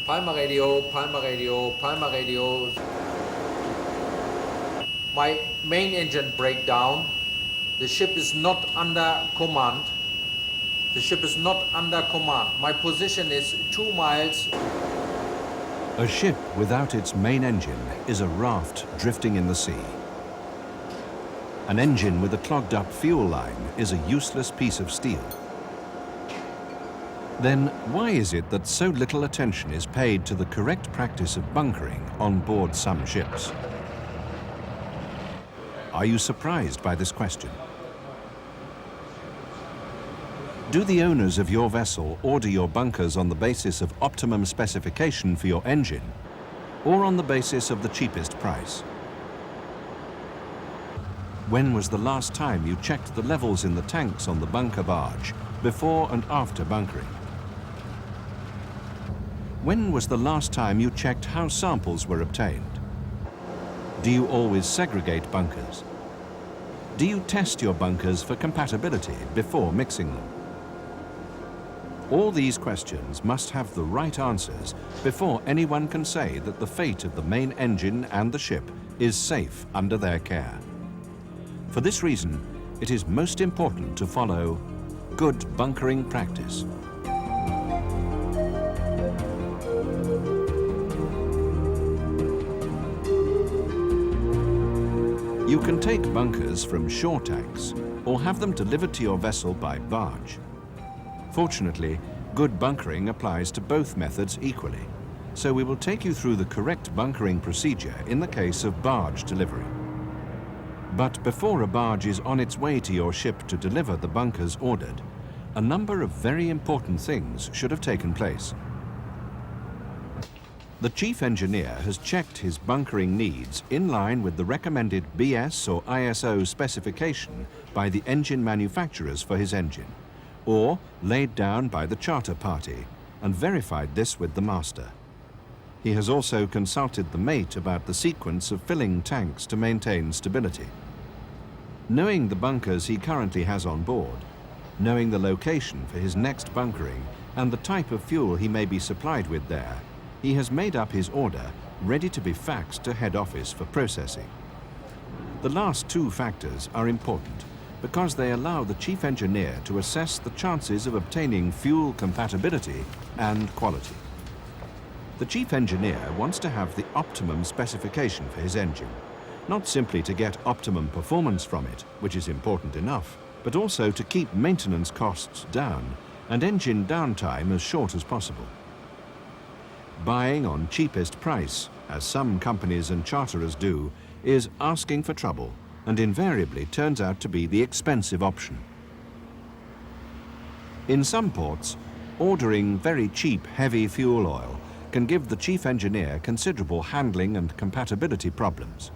Palmer radio, Palmer radio, Palmer radio. My main engine breakdown. The ship is not under command. The ship is not under command. My position is 2 miles. A ship without its main engine is a raft drifting in the sea. An engine with a clogged up fuel line is a useless piece of steel. Then why is it that so little attention is paid to the correct practice of bunkering on board some ships? Are you surprised by this question? Do the owners of your vessel order your bunkers on the basis of optimum specification for your engine, or on the basis of the cheapest price? When was the last time you checked the levels in the tanks on the bunker barge, before and after bunkering? When was the last time you checked how samples were obtained? Do you always segregate bunkers? Do you test your bunkers for compatibility before mixing them? All these questions must have the right answers before anyone can say that the fate of the main engine and the ship is safe under their care. For this reason, it is most important to follow good bunkering practice. You can take bunkers from shore tanks or have them delivered to your vessel by barge. Fortunately, good bunkering applies to both methods equally, so we will take you through the correct bunkering procedure in the case of barge delivery. But before a barge is on its way to your ship to deliver the bunkers ordered, a number of very important things should have taken place. The chief engineer has checked his bunkering needs in line with the recommended BS or ISO specification by the engine manufacturers for his engine, or laid down by the charter party, and verified this with the master. He has also consulted the mate about the sequence of filling tanks to maintain stability. Knowing the bunkers he currently has on board, knowing the location for his next bunkering and the type of fuel he may be supplied with there, he has made up his order ready to be faxed to head office for processing. The last two factors are important because they allow the chief engineer to assess the chances of obtaining fuel compatibility and quality. The chief engineer wants to have the optimum specification for his engine, not simply to get optimum performance from it, which is important enough, but also to keep maintenance costs down and engine downtime as short as possible. Buying on cheapest price, as some companies and charterers do, is asking for trouble and invariably turns out to be the expensive option. In some ports, ordering very cheap heavy fuel oil can give the chief engineer considerable handling and compatibility problems.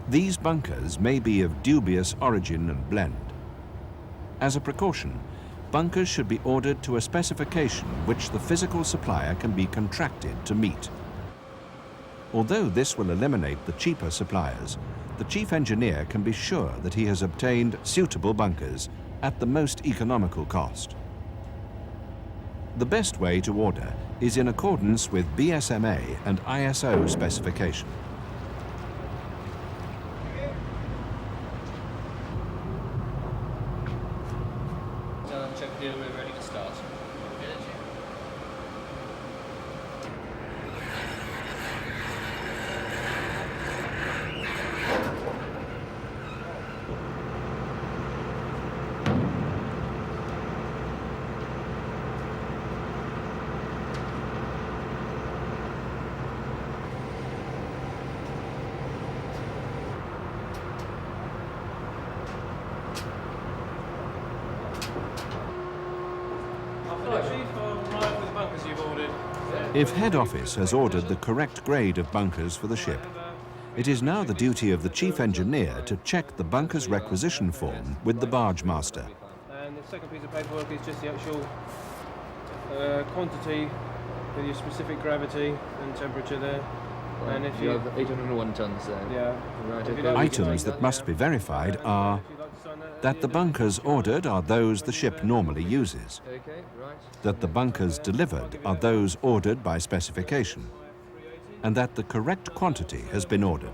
These bunkers may be of dubious origin and blend. As a precaution, bunkers should be ordered to a specification which the physical supplier can be contracted to meet. Although this will eliminate the cheaper suppliers, the chief engineer can be sure that he has obtained suitable bunkers at the most economical cost. The best way to order is in accordance with BSMA and ISO specification. Check here, we're ready to start. If head office has ordered the correct grade of bunkers for the ship, it is now the duty of the chief engineer to check the bunkers requisition form with the barge master. And the second piece of paperwork is just the actual quantity with your specific gravity and temperature there. Right. And if you have 801 tons there. Yeah. Right. Items that must be verified are that the bunkers ordered are those the ship normally uses, Okay, right. that the bunkers delivered are those ordered by specification, and that the correct quantity has been ordered.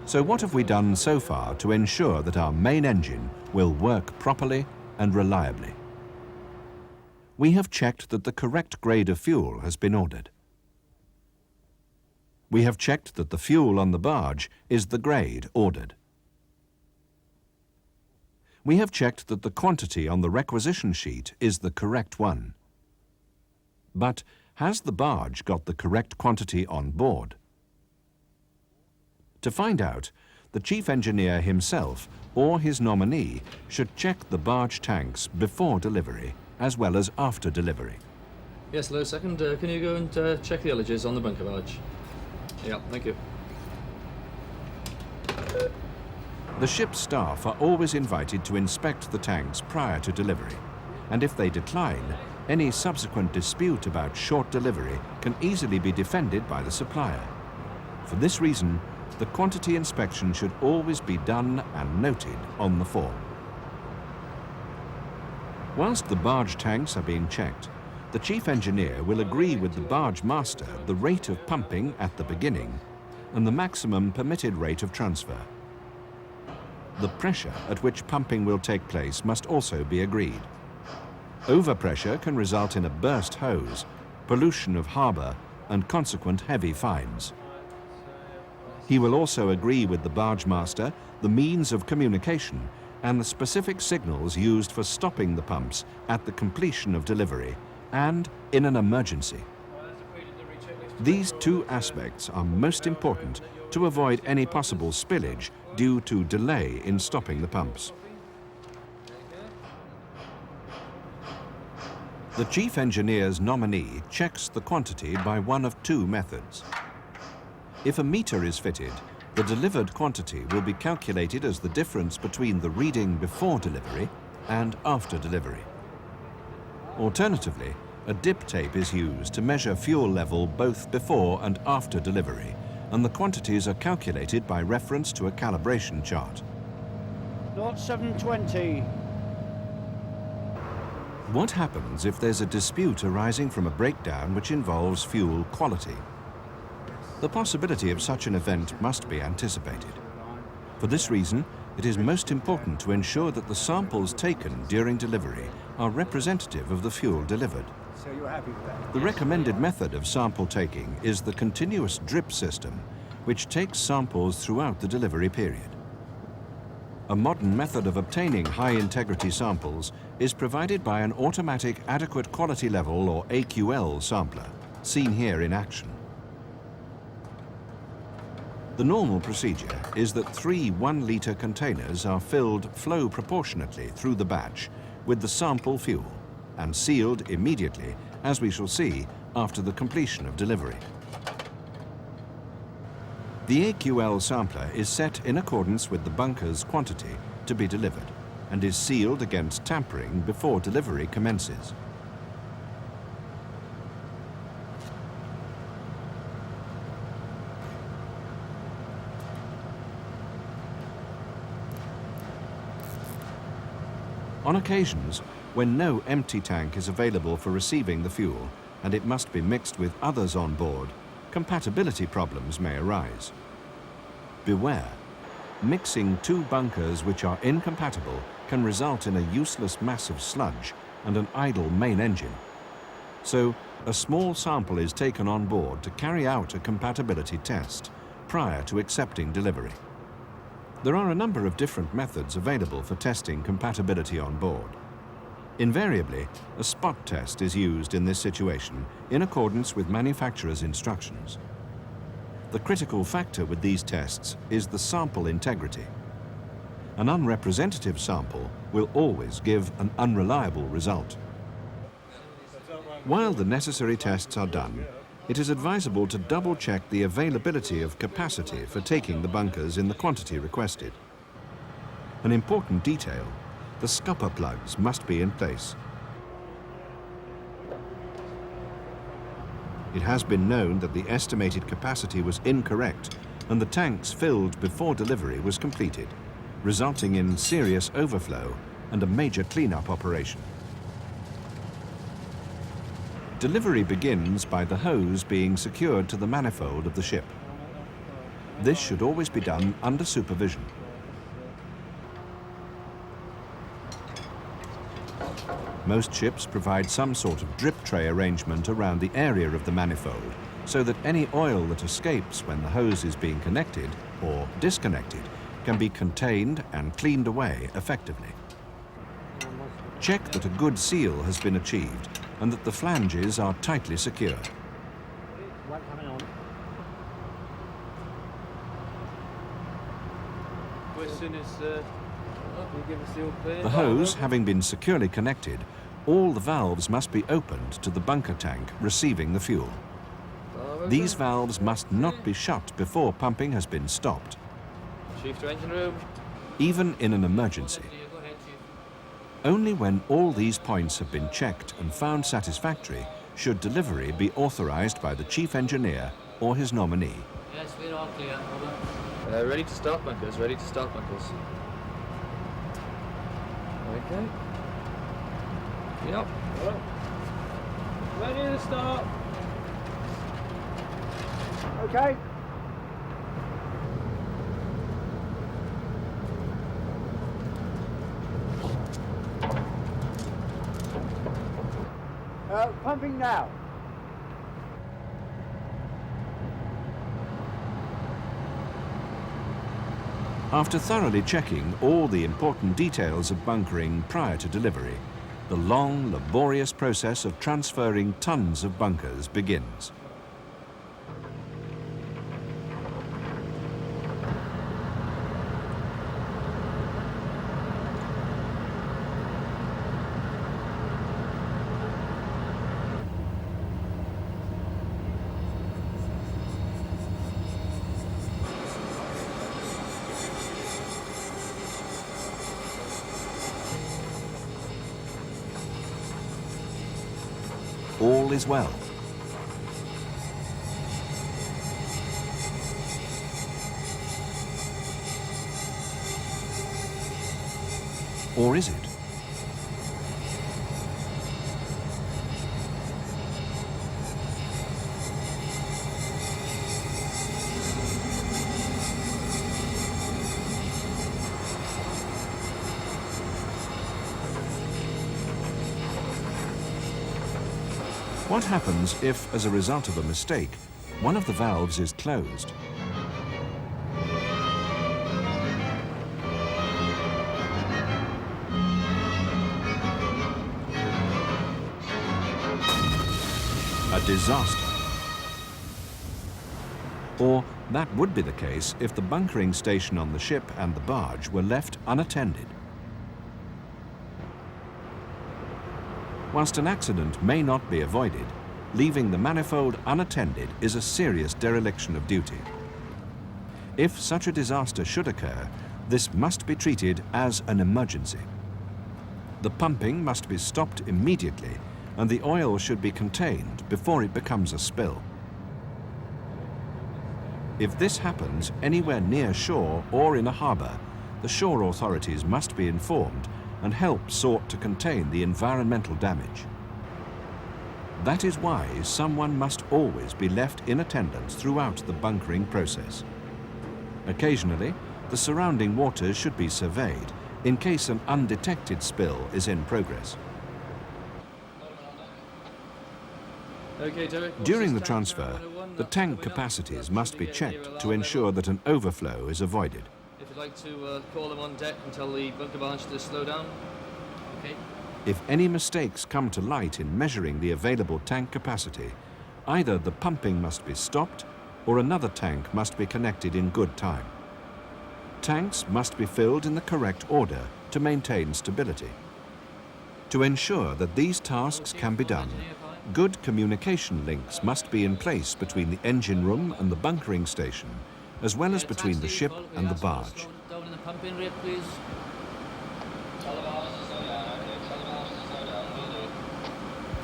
So what have we done so far to ensure that our main engine will work properly and reliably? We have checked that the correct grade of fuel has been ordered. We have checked that the fuel on the barge is the grade ordered. We have checked that the quantity on the requisition sheet is the correct one. But has the barge got the correct quantity on board? To find out, the chief engineer himself or his nominee should check the barge tanks before delivery as well as after delivery. Yes, hello, second. Can you go and check the ullages on the bunker barge? Yeah, thank you. The ship's staff are always invited to inspect the tanks prior to delivery, and if they decline, any subsequent dispute about short delivery can easily be defended by the supplier. For this reason, the quantity inspection should always be done and noted on the form. Whilst the barge tanks are being checked, the chief engineer will agree with the barge master the rate of pumping at the beginning and the maximum permitted rate of transfer. The pressure at which pumping will take place must also be agreed. Overpressure can result in a burst hose, pollution of harbour, and consequent heavy fines. He will also agree with the barge master the means of communication and the specific signals used for stopping the pumps at the completion of delivery and in an emergency. These two aspects are most important to avoid any possible spillage due to delay in stopping the pumps. The chief engineer's nominee checks the quantity by one of two methods. If a meter is fitted, the delivered quantity will be calculated as the difference between the reading before delivery and after delivery. Alternatively, a dip tape is used to measure fuel level both before and after delivery, and the quantities are calculated by reference to a calibration chart. 0720. What happens if there's a dispute arising from a breakdown which involves fuel quality? The possibility of such an event must be anticipated. For this reason, it is most important to ensure that the samples taken during delivery are representative of the fuel delivered. So you're happy with that? The recommended method of sample taking is the continuous drip system, which takes samples throughout the delivery period. A modern method of obtaining high-integrity samples is provided by an automatic adequate quality level or AQL sampler, seen here in action. The normal procedure is that 3 1-litre containers are filled flow proportionately through the batch with the sample fuel and sealed immediately, as we shall see, after the completion of delivery. The AQL sampler is set in accordance with the bunker's quantity to be delivered and is sealed against tampering before delivery commences. On occasions, when no empty tank is available for receiving the fuel and it must be mixed with others on board, compatibility problems may arise. Beware, mixing 2 bunkers which are incompatible can result in a useless mass of sludge and an idle main engine. So, a small sample is taken on board to carry out a compatibility test prior to accepting delivery. There are a number of different methods available for testing compatibility on board. Invariably, a spot test is used in this situation in accordance with manufacturer's instructions. The critical factor with these tests is the sample integrity. An unrepresentative sample will always give an unreliable result. While the necessary tests are done, it is advisable to double-check the availability of capacity for taking the bunkers in the quantity requested. An important detail, the scupper plugs must be in place. It has been known that the estimated capacity was incorrect and the tanks filled before delivery was completed. resulting in serious overflow and a major cleanup operation. Delivery begins by the hose being secured to the manifold of the ship. This should always be done under supervision. Most ships provide some sort of drip tray arrangement around the area of the manifold so that any oil that escapes when the hose is being connected or disconnected can be contained and cleaned away effectively. Check that a good seal has been achieved and that the flanges are tightly secured. The hose having been securely connected, all the valves must be opened to the bunker tank receiving the fuel. These valves must not be shut before pumping has been stopped. Chief to engine room. Even in an emergency. Only when all these points have been checked and found satisfactory should delivery be authorized by the chief engineer or his nominee. Yes, we're all clear. Over. Ready to start bunkers, ready to start bunkers. Okay. Yep. Ready to start. Okay. Pumping now. After thoroughly checking all the important details of bunkering prior to delivery, the long, laborious process of transferring tons of bunkers begins. All is well. Or is it? What happens if, as a result of a mistake, one of the valves is closed? A disaster. Or that would be the case if the bunkering station on the ship and the barge were left unattended. Whilst an accident may not be avoided, leaving the manifold unattended is a serious dereliction of duty. If such a disaster should occur, this must be treated as an emergency. The pumping must be stopped immediately, and the oil should be contained before it becomes a spill. If this happens anywhere near shore or in a harbour, the shore authorities must be informed and help sought to contain the environmental damage. That is why someone must always be left in attendance throughout the bunkering process. Occasionally, the surrounding waters should be surveyed in case an undetected spill is in progress. Okay, Derek. During the transfer, the tank capacities must be checked to ensure that an overflow is avoided. If you'd like to call them on deck and tell the bunker barge to slow down. Okay. If any mistakes come to light in measuring the available tank capacity, either the pumping must be stopped or another tank must be connected in good time. Tanks must be filled in the correct order to maintain stability. To ensure that these tasks can be done, good communication links must be in place between the engine room and the bunkering station, as well as between the ship and the barge. Down in the pumping rate, please.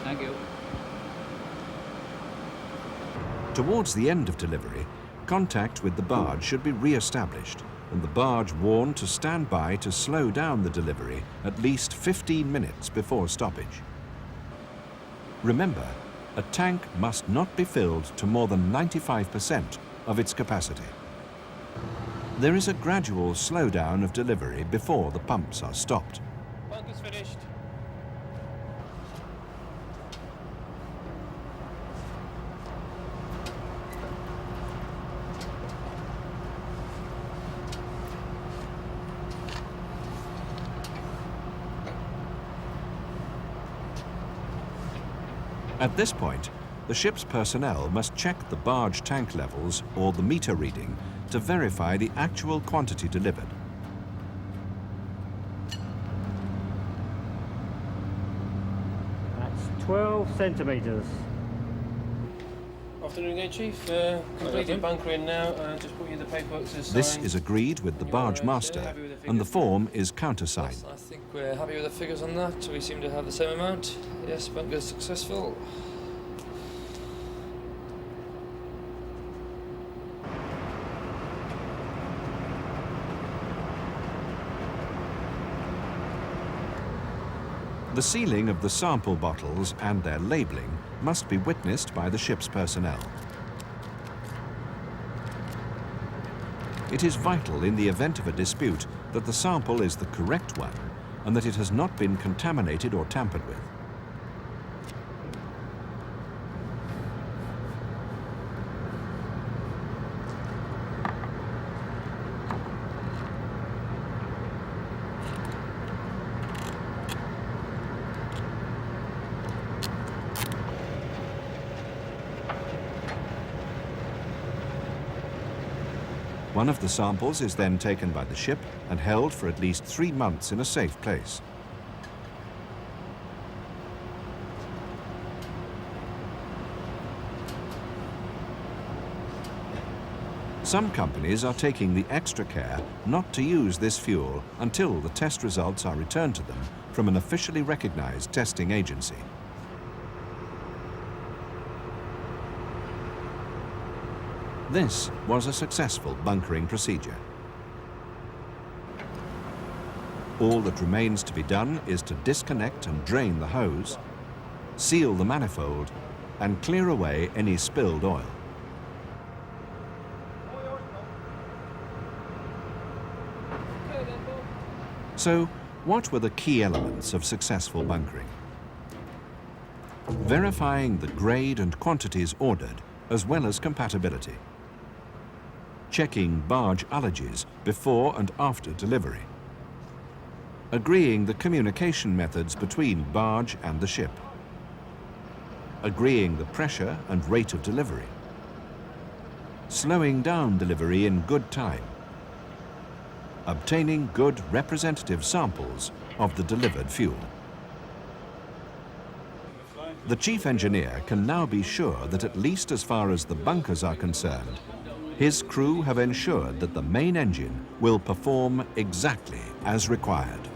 Thank you. Towards the end of delivery, contact with the barge should be re-established, and the barge warned to stand by to slow down the delivery at least 15 minutes before stoppage. Remember, a tank must not be filled to more than 95% of its capacity. There is a gradual slowdown of delivery before the pumps are stopped. Bunker's finished. At this point, the ship's personnel must check the barge tank levels or the meter reading to verify the actual quantity delivered. That's 12 centimetres. Afternoon again, Chief. Completed bunkering now. Just put you the paperwork to sign. This is agreed with the barge master, and the form is countersigned. I think we're happy with the figures on that. We seem to have the same amount. Yes, bunker's successful. The sealing of the sample bottles and their labelling must be witnessed by the ship's personnel. It is vital in the event of a dispute that the sample is the correct one and that it has not been contaminated or tampered with. One of the samples is then taken by the ship and held for at least 3 months in a safe place. Some companies are taking the extra care not to use this fuel until the test results are returned to them from an officially recognized testing agency. This was a successful bunkering procedure. All that remains to be done is to disconnect and drain the hose, seal the manifold, and clear away any spilled oil. So, what were the key elements of successful bunkering? Verifying the grade and quantities ordered, as well as compatibility. Checking barge ullages before and after delivery. Agreeing the communication methods between barge and the ship. Agreeing the pressure and rate of delivery. Slowing down delivery in good time. Obtaining good representative samples of the delivered fuel. The chief engineer can now be sure that at least as far as the bunkers are concerned, his crew have ensured that the main engine will perform exactly as required.